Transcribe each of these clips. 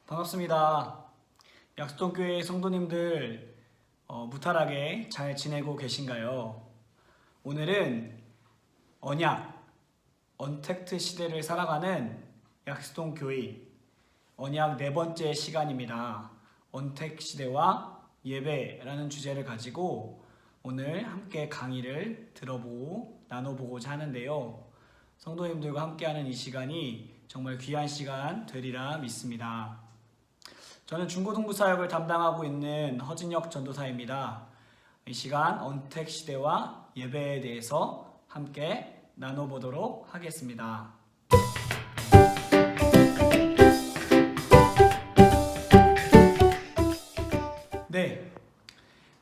반갑습니다. 약수동교회 성도님들 무탈하게 잘 지내고 계신가요? 오늘은 언약, 언택트 시대를 살아가는 약수동교회 언약 네 번째 시간입니다. 언택 시대와 예배라는 주제를 가지고 오늘 함께 강의를 들어보고 나눠보고자 하는데요. 성도님들과 함께하는 이 시간이 정말 귀한 시간 되리라 믿습니다. 저는 중고등부 사역을 담당하고 있는 허진혁 전도사입니다. 이 시간 언택 시대와 예배에 대해서 함께 나눠보도록 하겠습니다. 네,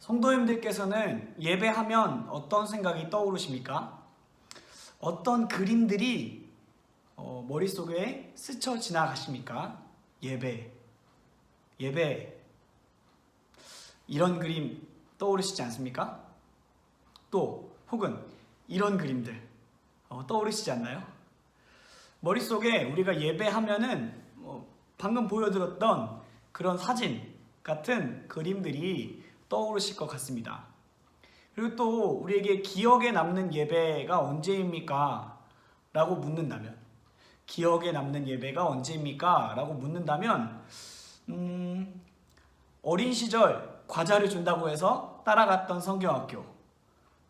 성도님들께서는 예배하면 어떤 생각이 떠오르십니까? 어떤 그림들이 머릿속에 스쳐 지나가십니까? 예배, 이런 그림 떠오르시지 않습니까? 또 혹은 이런 그림들 떠오르시지 않나요? 머릿속에 우리가 예배하면은 방금 보여드렸던 그런 사진 같은 그림들이 떠오르실 것 같습니다. 그리고 또 우리에게 기억에 남는 예배가 언제입니까? 라고 묻는다면, 기억에 남는 예배가 언제입니까? 라고 묻는다면 어린 시절 과자를 준다고 해서 따라갔던 성경학교,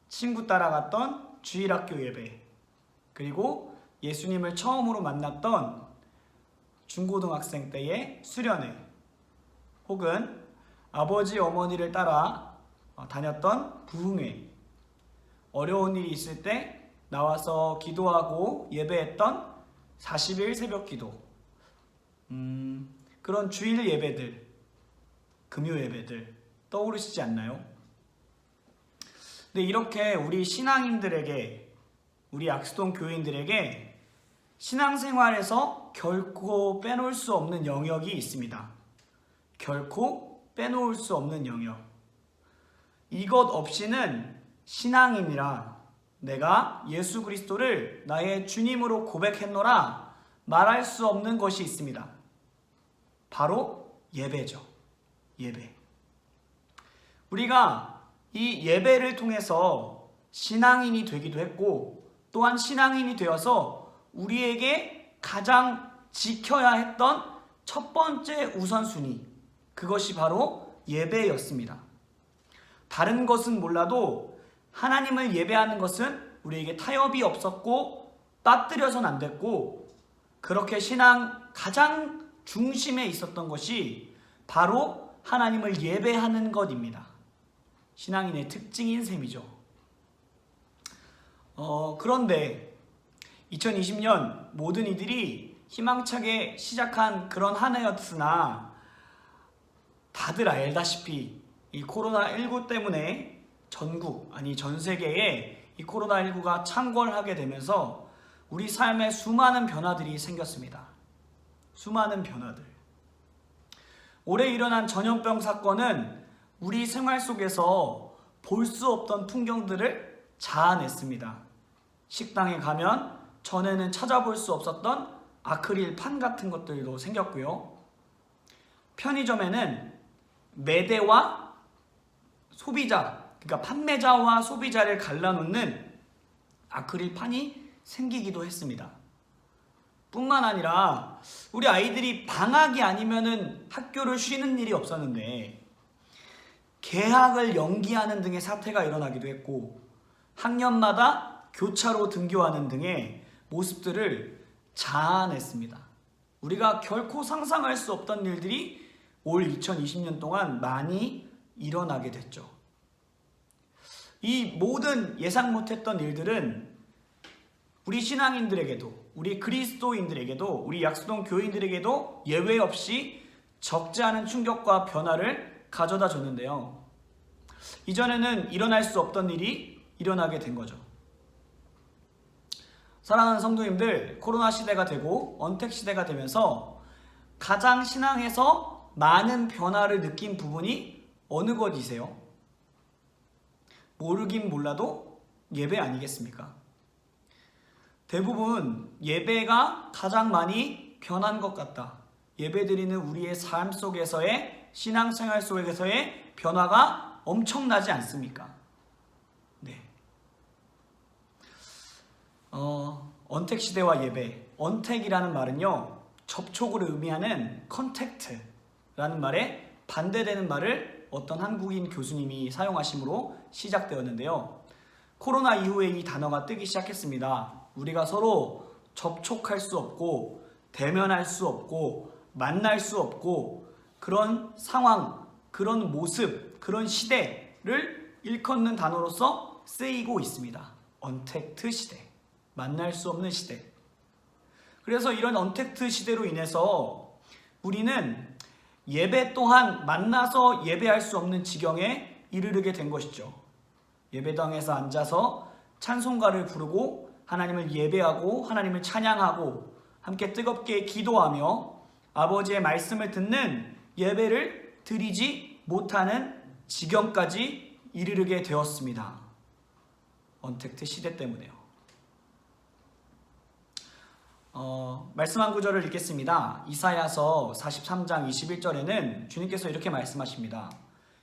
친구 따라갔던 주일학교 예배, 그리고 예수님을 처음으로 만났던 중고등학생 때의 수련회, 혹은 아버지 어머니를 따라 다녔던 부흥회, 어려운 일이 있을 때 나와서 기도하고 예배했던 40일 새벽 기도, 그런 주일 예배들, 금요 예배들 떠오르시지 않나요? 근데 이렇게 우리 신앙인들에게, 우리 약수동 교인들에게 신앙생활에서 결코 빼놓을 수 없는 영역이 있습니다. 결코 빼놓을 수 없는 영역. 이것 없이는 신앙인이라 내가 예수 그리스도를 나의 주님으로 고백했노라 말할 수 없는 것이 있습니다. 바로 예배죠. 예배. 우리가 이 예배를 통해서 신앙인이 되기도 했고, 또한 신앙인이 되어서 우리에게 가장 지켜야 했던 첫 번째 우선순위, 그것이 바로 예배였습니다. 다른 것은 몰라도 하나님을 예배하는 것은 우리에게 타협이 없었고 빠뜨려서는 안 됐고, 그렇게 신앙 가장 중심에 있었던 것이 바로 하나님을 예배하는 것입니다. 신앙인의 특징인 셈이죠. 그런데 2020년 모든 이들이 희망차게 시작한 그런 한 해였으나, 다들 알다시피 이 코로나19 때문에 전국, 아니 전 세계에 이 코로나19가 창궐하게 되면서 우리 삶에 수많은 변화들이 생겼습니다. 수많은 변화들. 올해 일어난 전염병 사건은 우리 생활 속에서 볼 수 없던 풍경들을 자아냈습니다. 식당에 가면 전에는 찾아볼 수 없었던 아크릴 판 같은 것들도 생겼고요. 편의점에는 매대와 소비자, 그러니까 판매자와 소비자를 갈라놓는 아크릴 판이 생기기도 했습니다. 뿐만 아니라 우리 아이들이 방학이 아니면은 학교를 쉬는 일이 없었는데 개학을 연기하는 등의 사태가 일어나기도 했고, 학년마다 교차로 등교하는 등의 모습들을 자아냈습니다. 우리가 결코 상상할 수 없던 일들이 올 2020년 동안 많이 일어나게 됐죠. 이 모든 예상 못했던 일들은 우리 신앙인들에게도, 우리 그리스도인들에게도, 우리 약수동 교인들에게도 예외 없이 적지 않은 충격과 변화를 가져다 줬는데요. 이전에는 일어날 수 없던 일이 일어나게 된 거죠. 사랑하는 성도님들, 코로나 시대가 되고 언택 시대가 되면서 가장 신앙에서 많은 변화를 느낀 부분이 어느 것이세요? 모르긴 몰라도 예배 아니겠습니까? 대부분 예배가 가장 많이 변한 것 같다, 예배드리는 우리의 삶 속에서의 신앙생활 속에서의 변화가 엄청나지 않습니까? 네. 언택 시대와 예배. 언택이라는 말은요, 접촉을 의미하는 컨택트라는 말에 반대되는 말을 어떤 한국인 교수님이 사용하심으로 시작되었는데요. 코로나 이후에 이 단어가 뜨기 시작했습니다. 우리가 서로 접촉할 수 없고 대면할 수 없고 만날 수 없고 그런 상황, 그런 모습, 그런 시대를 일컫는 단어로서 쓰이고 있습니다. 언택트 시대, 만날 수 없는 시대. 그래서 이런 언택트 시대로 인해서 우리는 예배 또한 만나서 예배할 수 없는 지경에 이르게 된 것이죠. 예배당에서 앉아서 찬송가를 부르고 하나님을 예배하고 하나님을 찬양하고 함께 뜨겁게 기도하며 아버지의 말씀을 듣는 예배를 드리지 못하는 지경까지 이르게 되었습니다. 언택트 시대 때문에요. 말씀 한 구절을 읽겠습니다. 이사야서 43장 21절에는 주님께서 이렇게 말씀하십니다.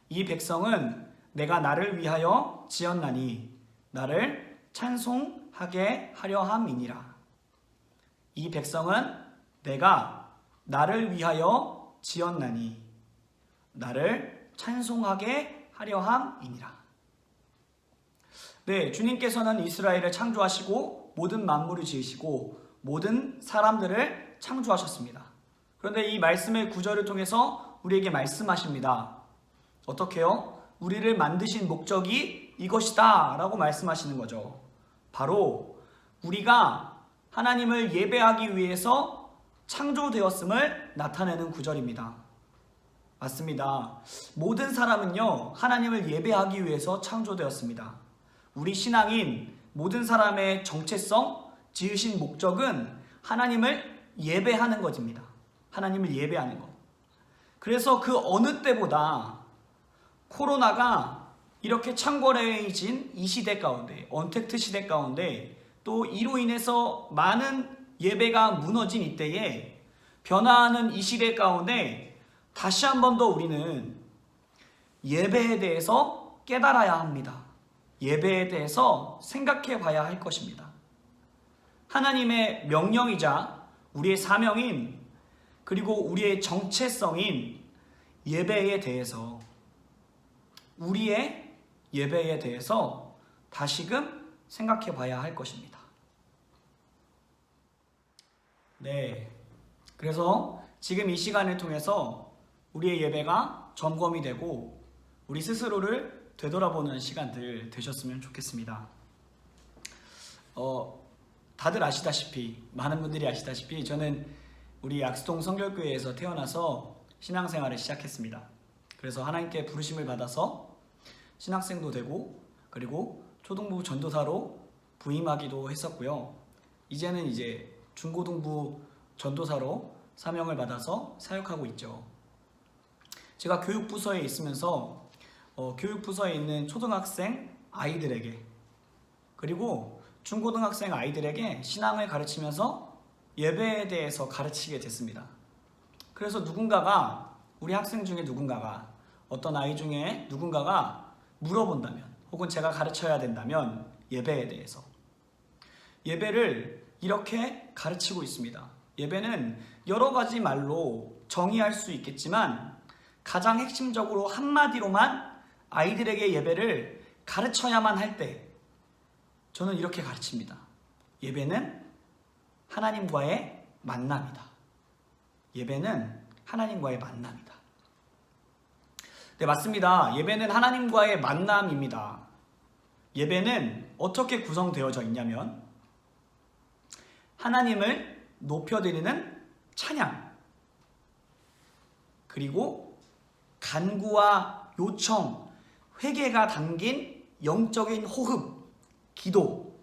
이 백성은 내가 나를 위하여 지었나니 나를 찬송하게 하려 함이니라. 이 백성은 내가 나를 위하여 지었나니 나를 찬송하게 하려 함이니라. 네, 주님께서는 이스라엘을 창조하시고 모든 만물을 지으시고 모든 사람들을 창조하셨습니다. 그런데 이 말씀의 구절을 통해서 우리에게 말씀하십니다. 어떻게요? 우리를 만드신 목적이 이것이다 라고 말씀하시는 거죠. 바로 우리가 하나님을 예배하기 위해서 창조되었음을 나타내는 구절입니다. 맞습니다. 모든 사람은요, 하나님을 예배하기 위해서 창조되었습니다. 우리 신앙인 모든 사람의 정체성, 지으신 목적은 하나님을 예배하는 것입니다. 하나님을 예배하는 것. 그래서 그 어느 때보다 코로나가 이렇게 창궐해진 이 시대 가운데, 언택트 시대 가운데 또 이로 인해서 많은 예배가 무너진 이때에 변화하는 이 시대 가운데 다시 한 번 더 우리는 예배에 대해서 깨달아야 합니다. 예배에 대해서 생각해 봐야 할 것입니다. 하나님의 명령이자 우리의 사명인 그리고 우리의 정체성인 예배에 대해서 우리의 예배에 대해서 다시금 생각해 봐야 할 것입니다. 네, 그래서 지금 이 시간을 통해서 우리의 예배가 점검이 되고 우리 스스로를 되돌아보는 시간들 되셨으면 좋겠습니다. 다들 아시다시피, 많은 분들이 아시다시피 저는 우리 약수동 성결교회에서 태어나서 신앙생활을 시작했습니다. 그래서 하나님께 부르심을 받아서 신학생도 되고 그리고 초등부 전도사로 부임하기도 했었고요. 이제는 이제 중고등부 전도사로 사명을 받아서 사역하고 있죠. 제가 교육부서에 있으면서 교육부서에 있는 초등학생 아이들에게 그리고 중고등학생 아이들에게 신앙을 가르치면서 예배에 대해서 가르치게 됐습니다. 그래서 누군가가 우리 학생 중에 누군가가 어떤 아이 중에 누군가가 물어본다면 혹은 제가 가르쳐야 된다면 예배에 대해서 예배를 이렇게 가르치고 있습니다. 예배는 여러 가지 말로 정의할 수 있겠지만 가장 핵심적으로 한마디로만 아이들에게 예배를 가르쳐야만 할 때 저는 이렇게 가르칩니다. 예배는 하나님과의 만남이다. 예배는 하나님과의 만남이다. 네, 맞습니다. 예배는 하나님과의 만남입니다. 예배는 어떻게 구성되어져 있냐면 하나님을 높여드리는 찬양 그리고 간구와 요청, 회개가 담긴 영적인 호흡, 기도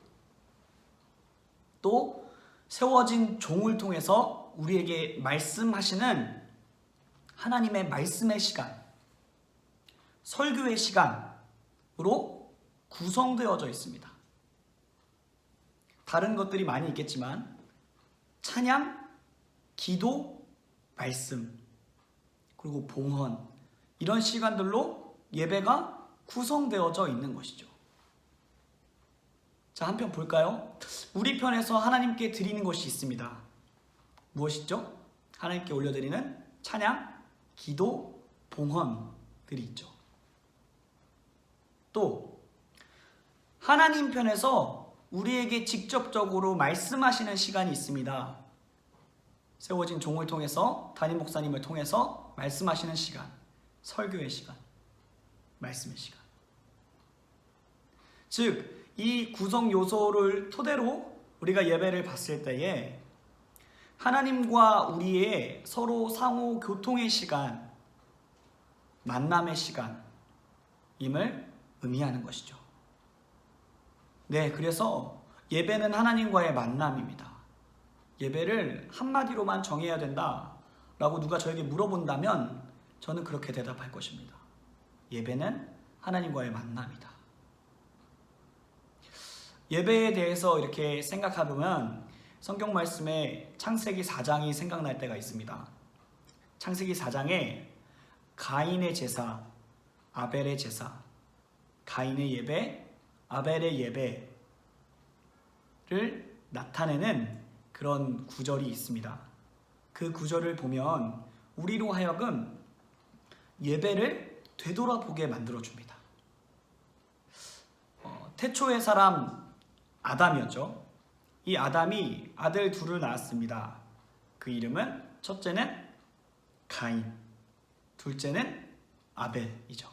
또 세워진 종을 통해서 우리에게 말씀하시는 하나님의 말씀의 시간, 설교의 시간으로 구성되어져 있습니다. 다른 것들이 많이 있겠지만 찬양, 기도, 말씀, 그리고 봉헌, 이런 시간들로 예배가 구성되어져 있는 것이죠. 자, 한편 볼까요? 우리 편에서 하나님께 드리는 것이 있습니다. 무엇이죠? 하나님께 올려드리는 찬양, 기도, 봉헌들이 있죠. 또 하나님 편에서 우리에게 직접적으로 말씀하시는 시간이 있습니다. 세워진 종을 통해서, 담임 목사님을 통해서 말씀하시는 시간, 설교의 시간, 말씀의 시간. 즉, 이 구성 요소를 토대로 우리가 예배를 봤을 때에 하나님과 우리의 서로 상호 교통의 시간, 만남의 시간임을 의미하는 것이죠. 네, 그래서 예배는 하나님과의 만남입니다. 예배를 한마디로만 정해야 된다 라고 누가 저에게 물어본다면 저는 그렇게 대답할 것입니다. 예배는 하나님과의 만남이다. 예배에 대해서 이렇게 생각해보면 성경 말씀에 창세기 4장이 생각날 때가 있습니다. 창세기 4장에 가인의 제사, 아벨의 제사, 가인의 예배, 아벨의 예배를 나타내는 그런 구절이 있습니다. 그 구절을 보면 우리로 하여금 예배를 되돌아보게 만들어줍니다. 태초의 사람 아담이었죠. 이 아담이 아들 둘을 낳았습니다. 그 이름은 첫째는 가인, 둘째는 아벨이죠.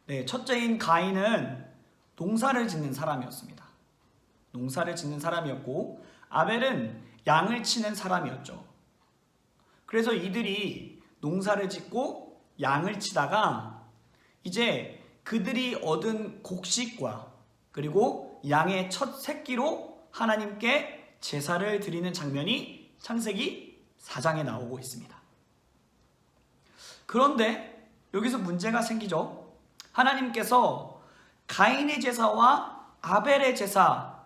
네, 첫째인 가인은 농사를 짓는 사람이었습니다. 농사를 짓는 사람이었고 아벨은 양을 치는 사람이었죠. 그래서 이들이 농사를 짓고 양을 치다가 이제 그들이 얻은 곡식과 그리고 양의 첫 새끼로 하나님께 제사를 드리는 장면이 창세기 4장에 나오고 있습니다. 그런데 여기서 문제가 생기죠. 하나님께서 가인의 제사와 아벨의 제사,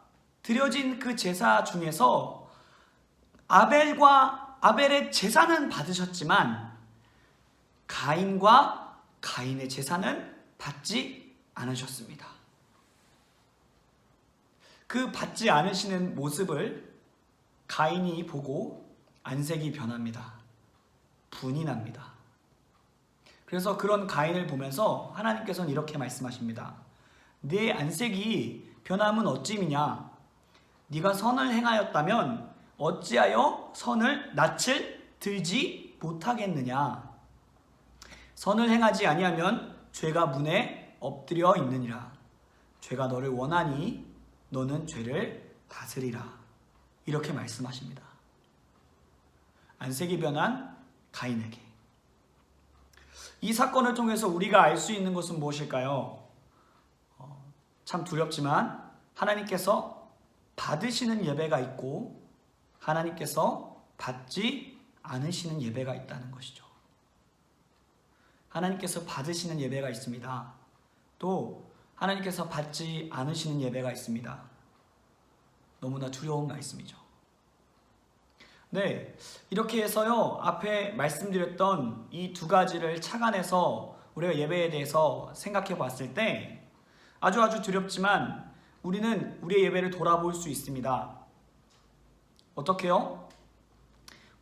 드려진 그 제사 중에서 아벨과 아벨의 제사는 받으셨지만 가인과 가인의 제사는 받지 않으셨습니다. 그 받지 않으시는 모습을 가인이 보고 안색이 변합니다. 분이 납니다. 그래서 그런 가인을 보면서 하나님께서는 이렇게 말씀하십니다. 내 안색이 변함은 어찌미냐? 네가 선을 행하였다면 어찌하여 선을 낯을 들지 못하겠느냐? 선을 행하지 아니하면 죄가 문에 엎드려 있느니라. 죄가 너를 원하니 너는 죄를 다스리라. 이렇게 말씀하십니다. 안색이 변한 가인에게. 이 사건을 통해서 우리가 알 수 있는 것은 무엇일까요? 참 두렵지만 하나님께서 받으시는 예배가 있고 하나님께서 받지 않으시는 예배가 있다는 것이죠. 하나님께서 받으시는 예배가 있습니다. 또 하나님께서 받지 않으시는 예배가 있습니다. 너무나 두려운 말씀이죠. 네, 이렇게 해서요, 앞에 말씀드렸던 이 두 가지를 착안해서 우리가 예배에 대해서 생각해 봤을 때 아주 두렵지만 우리는 우리의 예배를 돌아볼 수 있습니다. 어떻게요?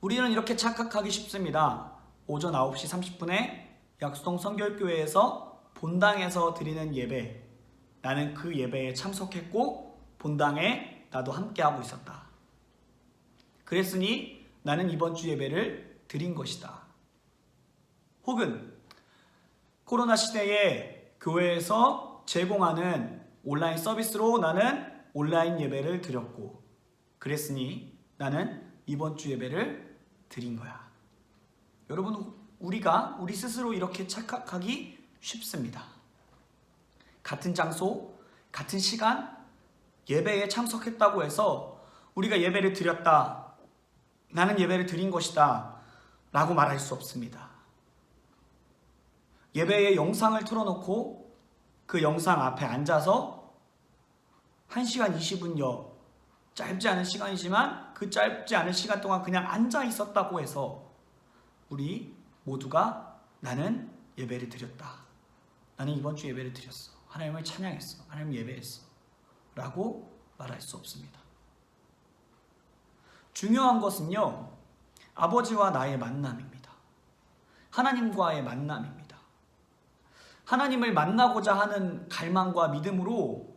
우리는 이렇게 착각하기 쉽습니다. 오전 9시 30분에 약속 성결교회에서 본당에서 드리는 예배, 나는 그 예배에 참석했고 본당에 나도 함께하고 있었다. 그랬으니 나는 이번 주 예배를 드린 것이다. 혹은 코로나 시대에 교회에서 제공하는 온라인 서비스로 나는 온라인 예배를 드렸고 그랬으니 나는 이번 주 예배를 드린 거야. 여러분, 우리 스스로 이렇게 착각하기 쉽습니다. 같은 장소, 같은 시간, 예배에 참석했다고 해서 우리가 예배를 드렸다, 나는 예배를 드린 것이다 라고 말할 수 없습니다. 예배의 영상을 틀어놓고 그 영상 앞에 앉아서 1시간 20분여, 짧지 않은 시간이지만 그 짧지 않은 시간 동안 그냥 앉아 있었다고 해서 우리 모두가 나는 예배를 드렸다. 나는 이번 주 예배를 드렸어. 하나님을 찬양했어. 하나님을 예배했어. 라고 말할 수 없습니다. 중요한 것은요, 아버지와 나의 만남입니다. 하나님과의 만남입니다. 하나님을 만나고자 하는 갈망과 믿음으로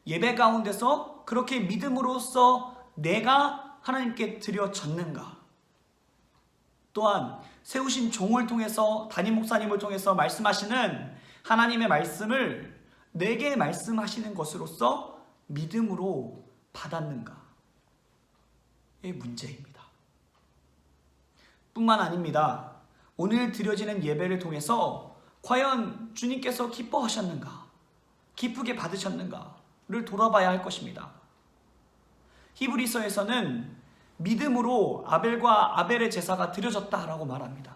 예배 가운데서 그렇게 믿음으로써 내가 하나님께 드려졌는가? 또한 세우신 종을 통해서, 담임 목사님을 통해서 말씀하시는 하나님의 말씀을 내게 말씀하시는 것으로서 믿음으로 받았는가? 의 문제입니다. 뿐만 아닙니다. 오늘 드려지는 예배를 통해서 과연 주님께서 기뻐하셨는가? 기쁘게 받으셨는가를 돌아봐야 할 것입니다. 히브리서에서는 믿음으로 아벨과 아벨의 제사가 드려졌다라고 말합니다.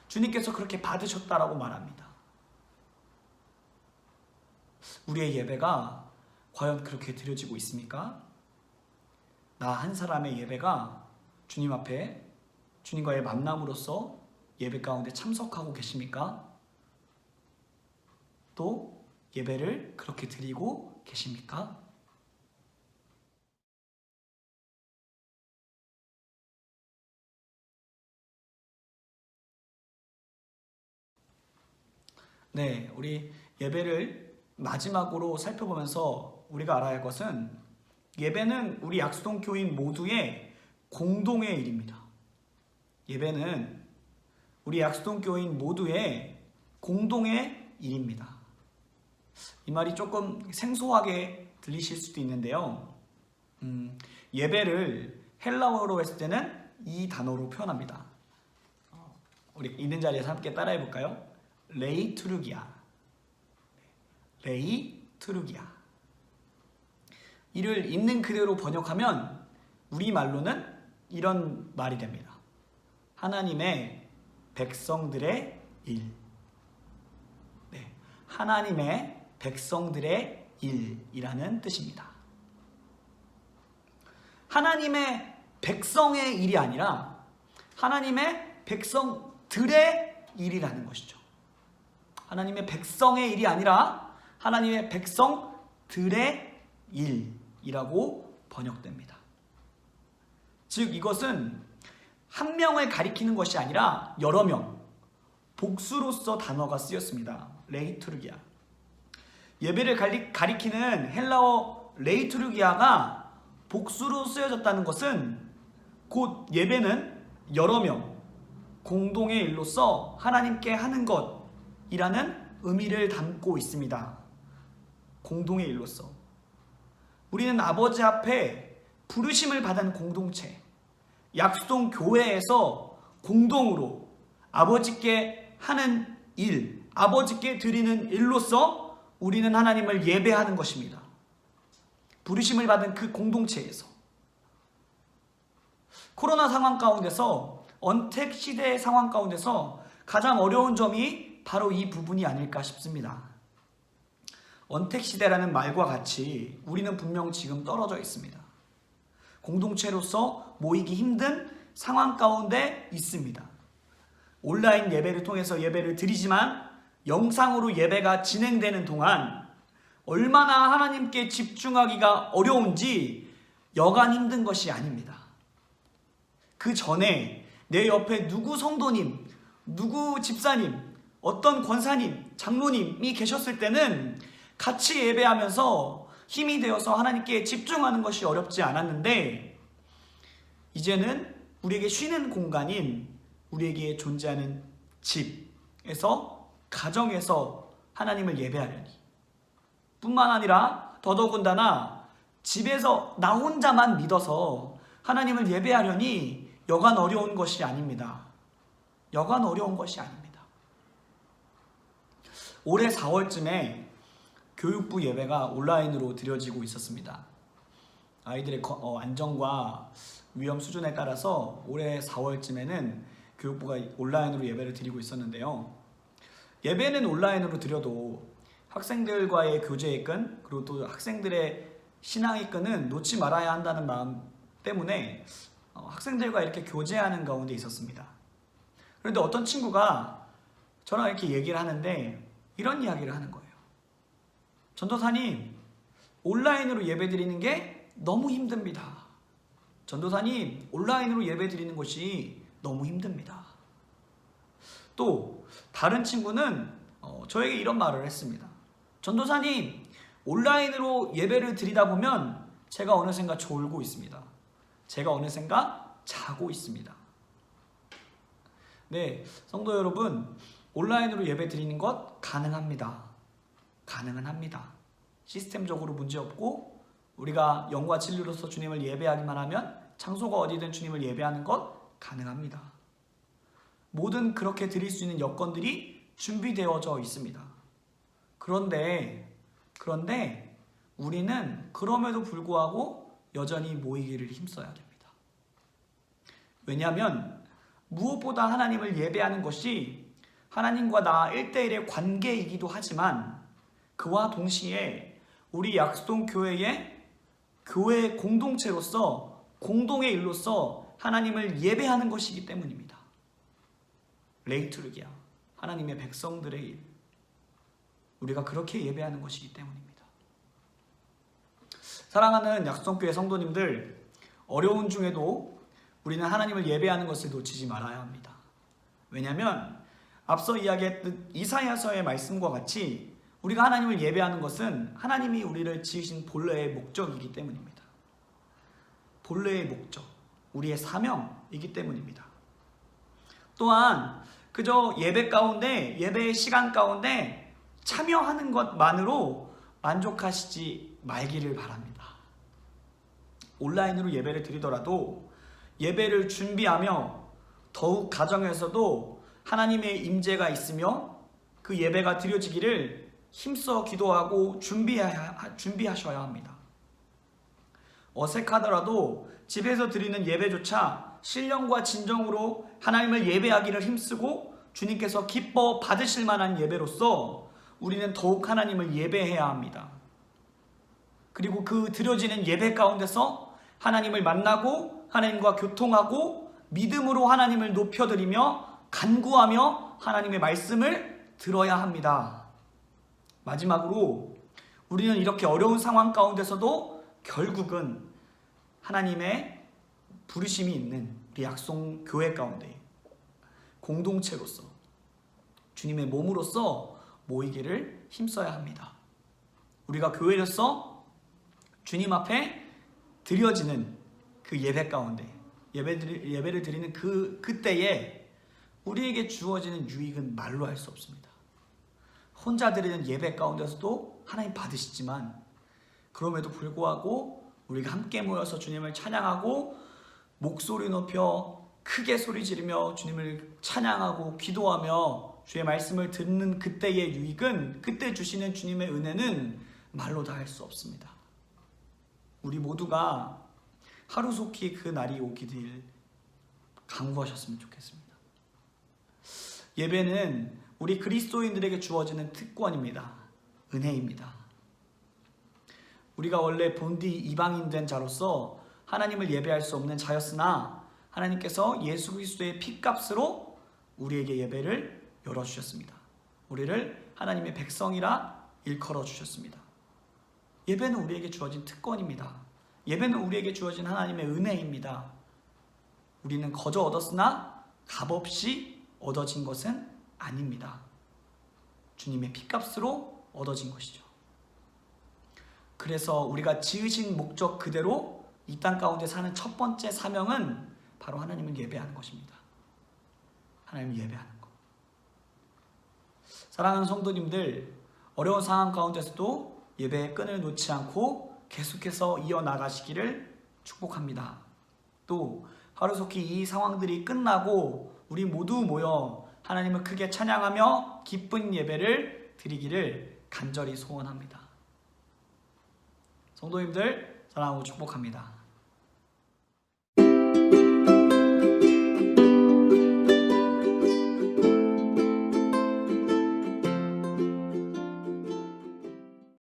주님께서 그렇게 받으셨다라고 말합니다. 우리의 예배가 과연 그렇게 드려지고 있습니까? 나 한 사람의 예배가 주님 앞에 주님과의 만남으로서 예배 가운데 참석하고 계십니까? 또 예배를 그렇게 드리고 계십니까? 네, 우리 예배를 마지막으로 살펴보면서 우리가 알아야 할 것은 예배는 우리 약수동 교인 모두의 공동의 일입니다. 예배는 우리 약수동 교인 모두의 공동의 일입니다. 이 말이 조금 생소하게 들리실 수도 있는데요. 예배를 헬라어로 했을 때는 이 단어로 표현합니다. 우리 있는 자리에서 함께 따라해 볼까요? 레이투르기아. 레이투르기아. 이를 있는 그대로 번역하면 우리말로는 이런 말이 됩니다. 하나님의 백성들의 일. 네, 하나님의 백성들의 일이라는 뜻입니다. 하나님의 백성의 일이 아니라 하나님의 백성들의 일이라는 것이죠. 하나님의 백성의 일이 아니라 하나님의 백성들의 일이라고 번역됩니다. 즉 이것은 한 명을 가리키는 것이 아니라 여러 명, 복수로서 단어가 쓰였습니다. 레이투르기아. 예배를 가리키는 헬라어 레이투르기아가 복수로 쓰여졌다는 것은 곧 예배는 여러 명, 공동의 일로서 하나님께 하는 것이라는 의미를 담고 있습니다. 공동의 일로서. 우리는 아버지 앞에 부르심을 받은 공동체, 약수동 교회에서 공동으로 아버지께 하는 일, 아버지께 드리는 일로서 우리는 하나님을 예배하는 것입니다. 부르심을 받은 그 공동체에서. 코로나 상황 가운데서, 언택 시대의 상황 가운데서 가장 어려운 점이 바로 이 부분이 아닐까 싶습니다. 언택 시대라는 말과 같이 우리는 분명 지금 떨어져 있습니다. 공동체로서 모이기 힘든 상황 가운데 있습니다. 온라인 예배를 통해서 예배를 드리지만 영상으로 예배가 진행되는 동안 얼마나 하나님께 집중하기가 어려운지 여간 힘든 것이 아닙니다. 그 전에 내 옆에 누구 성도님, 누구 집사님, 어떤 권사님, 장로님이 계셨을 때는 같이 예배하면서 힘이 되어서 하나님께 집중하는 것이 어렵지 않았는데, 이제는 우리에게 쉬는 공간인 우리에게 존재하는 집에서, 가정에서 하나님을 예배하려니, 뿐만 아니라 더더군다나 집에서 나 혼자만 믿어서 하나님을 예배하려니 여간 어려운 것이 아닙니다. 여간 어려운 것이 아닙니다. 올해 4월쯤에 교육부 예배가 온라인으로 드려지고 있었습니다. 아이들의 안전과 위험 수준에 따라서 올해 4월쯤에는 교육부가 온라인으로 예배를 드리고 있었는데요. 예배는 온라인으로 드려도 학생들과의 교제의 끈, 그리고 또 학생들의 신앙의 끈은 놓지 말아야 한다는 마음 때문에 학생들과 이렇게 교제하는 가운데 있었습니다. 그런데 어떤 친구가 저랑 이렇게 얘기를 하는데 이런 이야기를 하는 거예요. 전도사님, 온라인으로 예배 드리는 게 너무 힘듭니다. 전도사님, 온라인으로 예배 드리는 것이 너무 힘듭니다. 또 다른 친구는 저에게 이런 말을 했습니다. 전도사님, 온라인으로 예배를 드리다 보면 제가 어느샌가 졸고 있습니다. 제가 어느샌가 자고 있습니다. 네, 성도 여러분, 온라인으로 예배 드리는 것 가능합니다. 가능은 합니다. 시스템적으로 문제없고 우리가 영과 진리로서 주님을 예배하기만 하면 장소가 어디든 주님을 예배하는 것 가능합니다. 모든 그렇게 드릴 수 있는 여건들이 준비되어져 있습니다. 그런데 우리는 그럼에도 불구하고 여전히 모이기를 힘써야 됩니다. 왜냐하면 무엇보다 하나님을 예배하는 것이 하나님과 나 1대1의 관계이기도 하지만 그와 동시에 우리 약속교회의 교회 공동체로서 공동의 일로서 하나님을 예배하는 것이기 때문입니다. 레이투르기아, 하나님의 백성들의 일, 우리가 그렇게 예배하는 것이기 때문입니다. 사랑하는 약속교회 성도님들, 어려운 중에도 우리는 하나님을 예배하는 것을 놓치지 말아야 합니다. 왜냐하면 앞서 이야기했던 이사야서의 말씀과 같이 우리가 하나님을 예배하는 것은 하나님이 우리를 지으신 본래의 목적이기 때문입니다. 본래의 목적, 우리의 사명이기 때문입니다. 또한 그저 예배 가운데, 예배의 시간 가운데 참여하는 것만으로 만족하시지 말기를 바랍니다. 온라인으로 예배를 드리더라도 예배를 준비하며 더욱 가정에서도 하나님의 임재가 있으며 그 예배가 드려지기를 힘써 기도하고 준비하셔야 합니다. 어색하더라도 집에서 드리는 예배조차 신령과 진정으로 하나님을 예배하기를 힘쓰고 주님께서 기뻐 받으실 만한 예배로서 우리는 더욱 하나님을 예배해야 합니다. 그리고 그 드려지는 예배 가운데서 하나님을 만나고 하나님과 교통하고 믿음으로 하나님을 높여드리며 간구하며 하나님의 말씀을 들어야 합니다. 마지막으로 우리는 이렇게 어려운 상황 가운데서도 결국은 하나님의 부르심이 있는 우리 약속교회 가운데 공동체로서 주님의 몸으로서 모이기를 힘써야 합니다. 우리가 교회로서 주님 앞에 드려지는 그 예배 가운데 예배를 드리는 그때에 우리에게 주어지는 유익은 말로 할 수 없습니다. 혼자 드리는 예배 가운데서도 하나님 받으시지만 그럼에도 불구하고 우리가 함께 모여서 주님을 찬양하고 목소리 높여 크게 소리 지르며 주님을 찬양하고 기도하며 주의 말씀을 듣는 그때의 유익은, 그때 주시는 주님의 은혜는 말로 다 할 수 없습니다. 우리 모두가 하루속히 그 날이 오기를 간구하셨으면 좋겠습니다. 예배는 우리 그리스도인들에게 주어지는 특권입니다. 은혜입니다. 우리가 원래 본디 이방인 된 자로서 하나님을 예배할 수 없는 자였으나 하나님께서 예수 그리스도의 피값으로 우리에게 예배를 열어주셨습니다. 우리를 하나님의 백성이라 일컬어 주셨습니다. 예배는 우리에게 주어진 특권입니다. 예배는 우리에게 주어진 하나님의 은혜입니다. 우리는 거저 얻었으나 값없이 얻어진 것은 아닙니다. 주님의 피값으로 얻어진 것이죠. 그래서 우리가 지으신 목적 그대로 이 땅 가운데 사는 첫 번째 사명은 바로 하나님을 예배하는 것입니다. 하나님을 예배하는 것. 사랑하는 성도님들, 어려운 상황 가운데서도 예배의 끈을 놓지 않고 계속해서 이어나가시기를 축복합니다. 또 하루속히 이 상황들이 끝나고 우리 모두 모여 하나님을 크게 찬양하며 기쁜 예배를 드리기를 간절히 소원합니다. 성도님들 사랑하고 축복합니다.